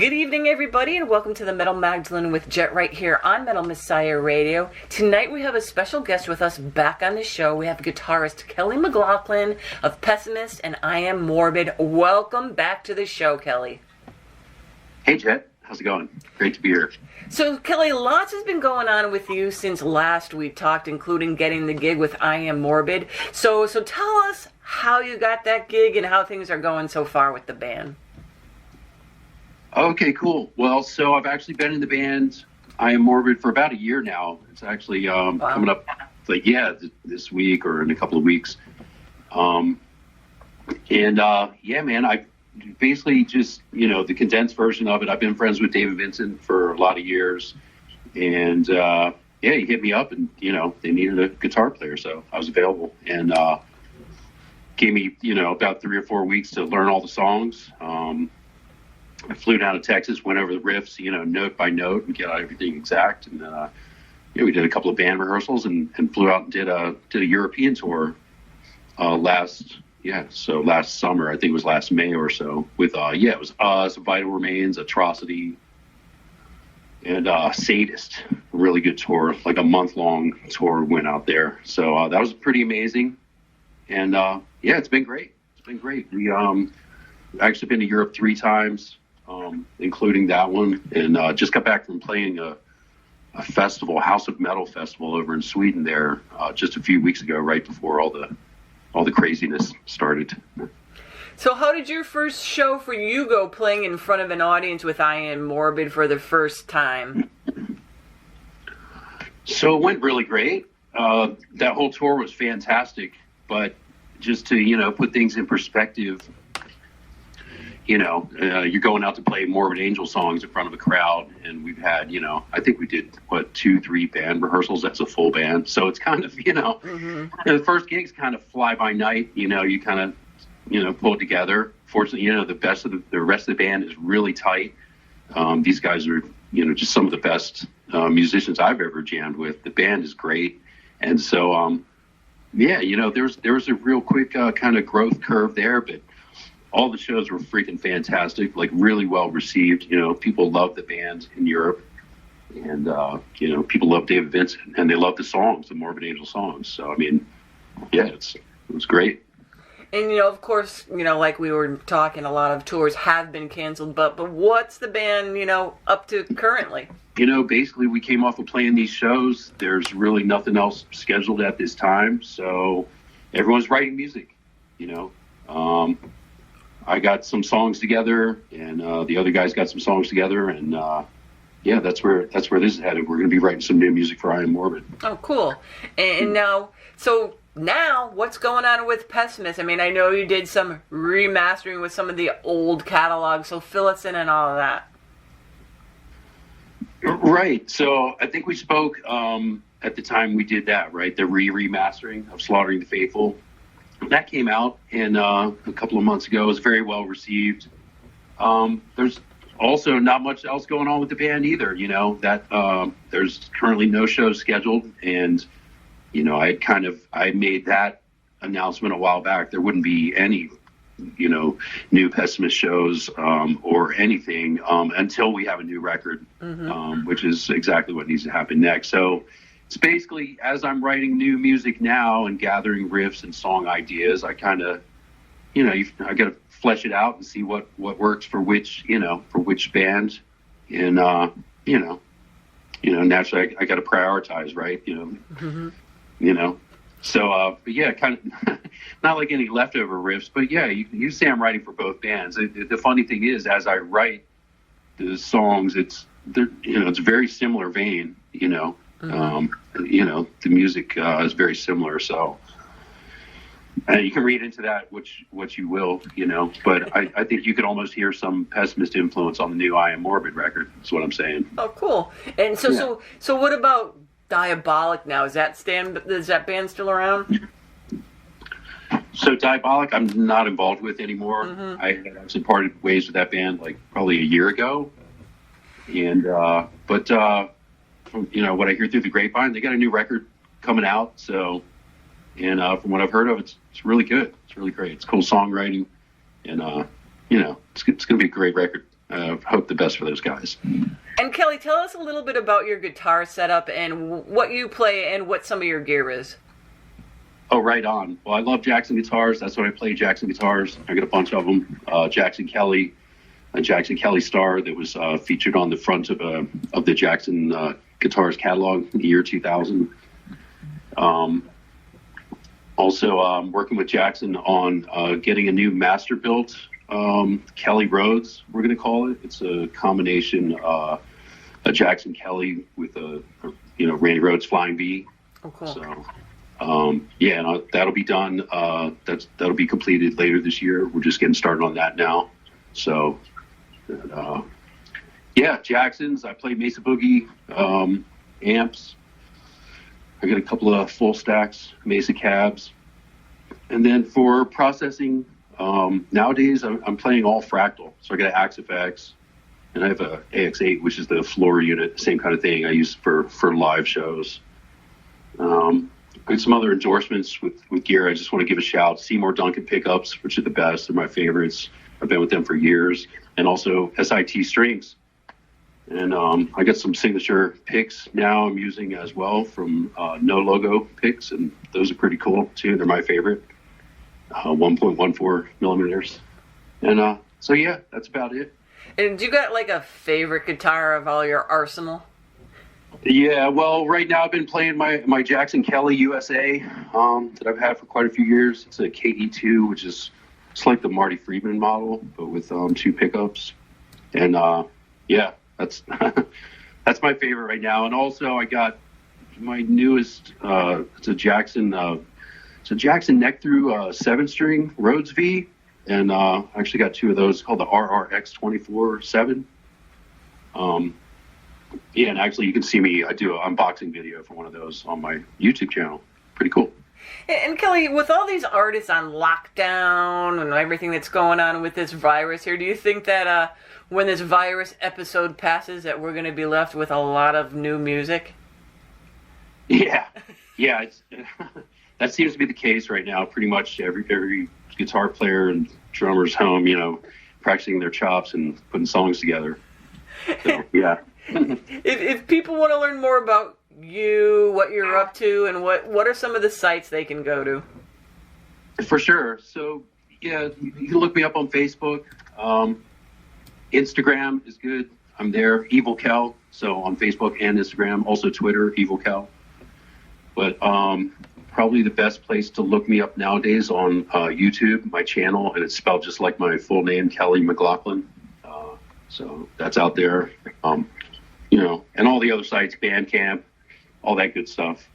Good evening, everybody, and welcome to the Metal Magdalene with Jet right here on Metal Messiah Radio. Tonight we have a special guest with us back on the show. We have guitarist Kelly Mclauchlin of Pessimist and I Am Morbid. Welcome back to the show, Kelly. Hey, Jet. How's it going? Great to be here. So, Kelly, lots has been going on with you since last we talked, including getting the gig with I Am Morbid. So tell us how you got that gig and how things are going so far with the band. Okay, cool. Well, so I've actually been in the band I Am Morbid for about a year now. It's actually coming up, this week or in a couple of weeks. Man, I basically just, the condensed version of it. I've been friends with David Vincent for a lot of years. And, he hit me up and, they needed a guitar player. So I was available and gave me, about 3 or 4 weeks to learn all the songs. I flew down to Texas, went over the riffs, note by note and get everything exact. And we did a couple of band rehearsals and flew out and did a European tour last summer. I think it was last May or so with it was us, Vital Remains, Atrocity, and Sadist. Really good tour, like a month-long tour went out there. So that was pretty amazing. And it's been great. It's been great. We actually been to Europe 3 times. Including that one, and just got back from playing a festival, House of Metal festival over in Sweden there just a few weeks ago, right before all the craziness started. So how did your first show for you go, playing in front of an audience with I Am Morbid for the first time? So it went really great. That whole tour was fantastic, but just to put things in perspective, you're going out to play Morbid Angel songs in front of a crowd, and we've had, I think we did 2-3 band rehearsals as a full band. So it's kind of, the first gigs kind of fly by night. You kind of, pull it together. Fortunately, the rest of the band is really tight. These guys are, just some of the best musicians I've ever jammed with. The band is great, and so there was a real quick kind of growth curve there, but all the shows were freaking fantastic, like really well received. People love the band in Europe, and people love David Vincent, and they love the songs, the Morbid Angel songs. So I mean, it was great. And of course, like we were talking, a lot of tours have been canceled. But what's the band up to currently? Basically we came off of playing these shows. There's really nothing else scheduled at this time, so everyone's writing music. I got some songs together, and the other guys got some songs together, and that's where this is headed. We're going to be writing some new music for I Am Morbid. Oh, cool! And now, what's going on with Pessimist? I mean, I know you did some remastering with some of the old catalogs, so fill us in on all of that. Right. So I think we spoke at the time we did that, right? The remastering of Slaughtering the Faithful. That came out a couple of months ago. It was very well received. There's also not much else going on with the band either. There's currently no shows scheduled, and I made that announcement a while back. There wouldn't be any new Pessimist shows or anything until we have a new record, which is exactly what needs to happen next. So it's basically, as I'm writing new music now and gathering riffs and song ideas, I kind of, I got to flesh it out and see what works for which band, and naturally I got to prioritize, right? So kind of not like any leftover riffs, but you say I'm writing for both bands. The funny thing is, as I write the songs, it's a very similar vein, the music is very similar, so you can read into that what you will, but I think you could almost hear some Pessimist influence on the new I Am Morbid record. That's what I'm saying. Oh, cool. And so what about Diabolic now? Is that band still around? So Diabolic, I'm not involved with anymore. I had actually parted ways with that band like probably a year ago, and from what I hear through the grapevine, they got a new record coming out. So, and from what I've heard of, it's really good. It's really great. It's cool songwriting, and it's going to be a great record. hope the best for those guys. And Kelly, tell us a little bit about your guitar setup and what you play and what some of your gear is. Oh, right on. Well, I love Jackson guitars. That's what I play, Jackson guitars. I got a bunch of them. Jackson Kelly, a Jackson Kelly Star that was featured on the front of the Jackson guitars catalog in the year 2000. Also, I'm working with Jackson on getting a new master built Kelly Rhodes, we're going to call it. It's a combination, a Jackson Kelly with a Randy Rhodes Flying V. Oh, cool. So, that'll be done. That'll be completed later this year. We're just getting started on that now. So, Jacksons. I play Mesa Boogie amps. I got a couple of full stacks Mesa cabs, and then for processing, nowadays I'm playing all fractal. So I got an Axe-FX, and I have a AX8, which is the floor unit, same kind of thing I use for live shows. Got some other endorsements with gear. I just want to give a shout. Seymour Duncan pickups, which are the best. They're my favorites. I've been with them for years. And also SIT strings. And I got some signature picks now I'm using as well from No Logo picks, and those are pretty cool too. They're my favorite, 1.14 millimeters. And that's about it. And do you got like a favorite guitar of all your arsenal? Yeah, well, right now I've been playing my Jackson Kelly USA that I've had for quite a few years. It's a KE2, which is it's like the Marty Friedman model, but with 2 pickups. And that's that's my favorite right now. And also I got my newest it's a Jackson neck through 7-string Rhodes V, and I actually got 2 of those called the RRX 24/7. And actually you can see me, I do an unboxing video for one of those on my YouTube channel. Pretty cool. And Kelly, with all these artists on lockdown and everything that's going on with this virus here, do you think that when this virus episode passes that we're going to be left with a lot of new music? Yeah, it's, that seems to be the case right now. Pretty much every guitar player and drummer's home, practicing their chops and putting songs together. So, yeah. If people want to learn more about you, what you're up to, and what are some of the sites they can go to? For sure. So, you can look me up on Facebook. Instagram is good. I'm there, Evil Kel. So on Facebook and Instagram, also Twitter, Evil Kel. But probably the best place to look me up nowadays on YouTube, my channel, and it's spelled just like my full name, Kelly Mclauchlin. So that's out there. And all the other sites, Bandcamp, all that good stuff.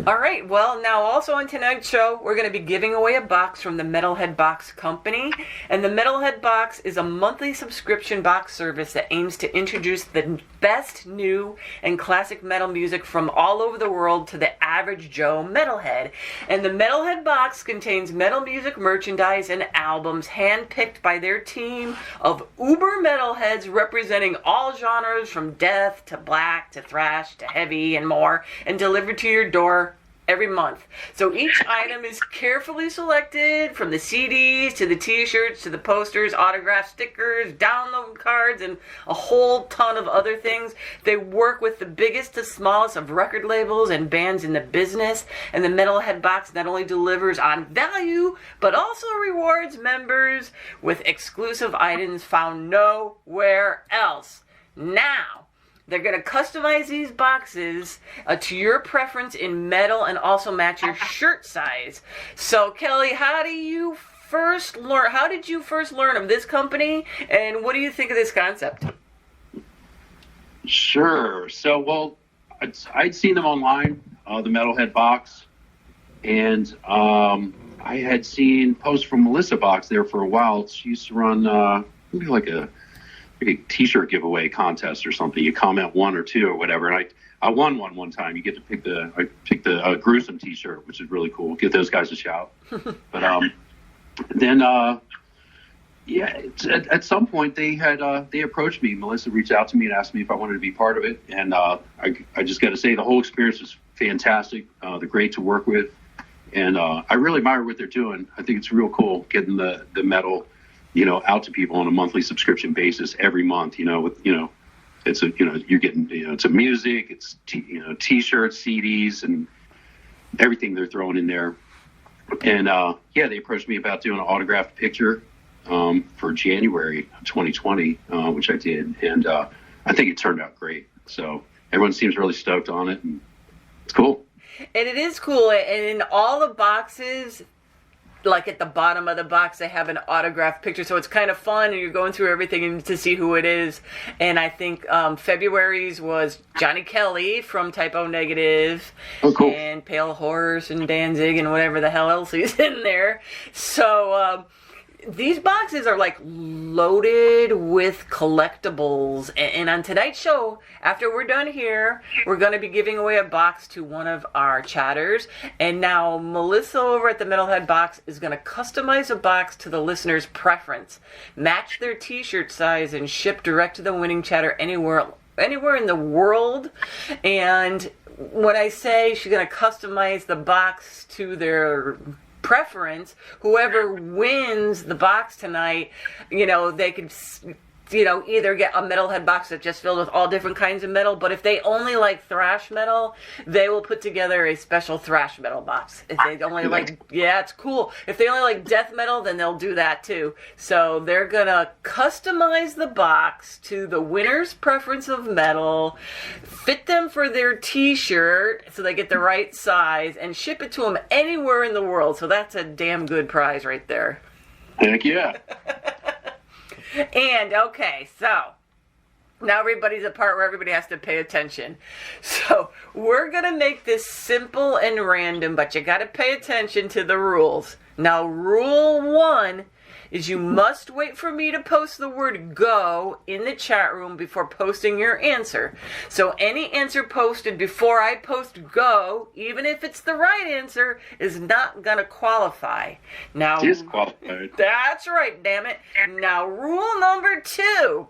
All right, well, now also on tonight's show, we're going to be giving away a box from the Metalhead Box Company. And the Metalhead Box is a monthly subscription box service that aims to introduce the best new and classic metal music from all over the world to the average Joe metalhead. And the Metalhead Box contains metal music merchandise and albums handpicked by their team of uber metalheads representing all genres from death to black to thrash to heavy and more, and delivered to your door every month. So each item is carefully selected, from the CDs to the t-shirts to the posters, autograph stickers, download cards, and a whole ton of other things. They work with the biggest to smallest of record labels and bands in the business, and the Metalhead Box not only delivers on value, but also rewards members with exclusive items found nowhere else. Now, they're going to customize these boxes to your preference in metal and also match your shirt size. So, Kelly, how did you first learn of this company, and what do you think of this concept? Sure. So, well, I'd seen them online, the Metalhead Box, and I had seen posts from Melissa Box there for a while. She used to run maybe like a t-shirt giveaway contest or something. You comment 1 or 2 or whatever, and I won one time. You get to pick the gruesome t-shirt, which is really cool. Give those guys a shout. But then at some point they approached me. Melissa reached out to me and asked me if I wanted to be part of it, and I just got to say the whole experience was fantastic. They're great to work with, and I really admire what they're doing. I think it's real cool getting the metal out to people on a monthly subscription basis every month. It's you're getting, it's a music, it's T-shirts, CDs, and everything they're throwing in there. And they approached me about doing an autographed picture for January 2020, which I did, and I think it turned out great. So everyone seems really stoked on it, and it's cool. And it is cool. And in all the boxes, like at the bottom of the box, they have an autographed picture. So it's kind of fun, and you're going through everything to see who it is. And I think February's was Johnny Kelly from Type O Negative. Oh, cool. And Pale Horse and Danzig and whatever the hell else is in there. So these boxes are like loaded with collectibles, and on tonight's show, after we're done here, we're going to be giving away a box to one of our chatters. And now Melissa over at the Metalhead Box is going to customize a box to the listener's preference, match their t-shirt size, and ship direct to the winning chatter anywhere in the world. And when I say she's going to customize the box to their preference, whoever wins the box tonight, they could, either get a Metalhead box that's just filled with all different kinds of metal, but if they only like thrash metal, they will put together a special thrash metal box. If they only it's cool. If they only like death metal, then they'll do that too. So they're gonna customize the box to the winner's preference of metal, fit them for their t-shirt so they get the right size, and ship it to them anywhere in the world. So that's a damn good prize right there. Heck yeah. And, okay, so now everybody's a part where everybody has to pay attention. So we're going to make this simple and random, but you got to pay attention to the rules. Now, rule 1 is you must wait for me to post the word go in the chat room before posting your answer. So any answer posted before I post go, even if it's the right answer, is not going to qualify. Now, disqualified. That's right, damn it. Now, rule number 2,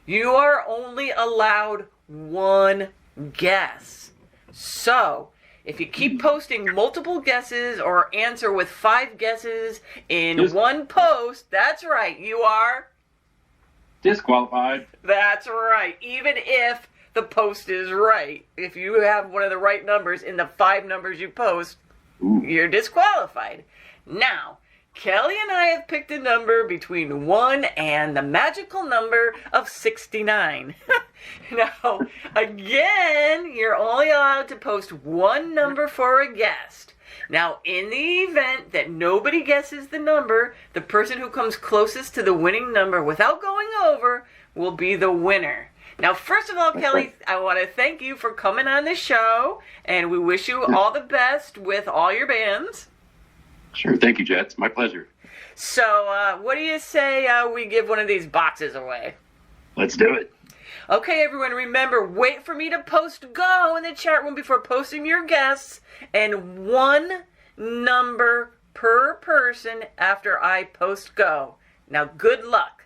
you are only allowed one guess. So, if you keep posting multiple guesses or answer with 5 guesses in one post, that's right, you are disqualified. That's right, even if the post is right. If you have one of the right numbers in the 5 numbers you post, you're disqualified. Now, Kelly and I have picked a number between 1 and the magical number of 69. Now, again, you're only allowed to post one number for a guest. Now, in the event that nobody guesses the number, the person who comes closest to the winning number without going over will be the winner. Now, first of all, Kelly, I want to thank you for coming on the show, and we wish you all the best with all your bands. Sure. Thank you, Jet. It's my pleasure. So, what do you say we give one of these boxes away? Let's do it. Okay, everyone, remember, wait for me to post go in the chat room before posting your guests, and one number per person after I post go. Now, good luck.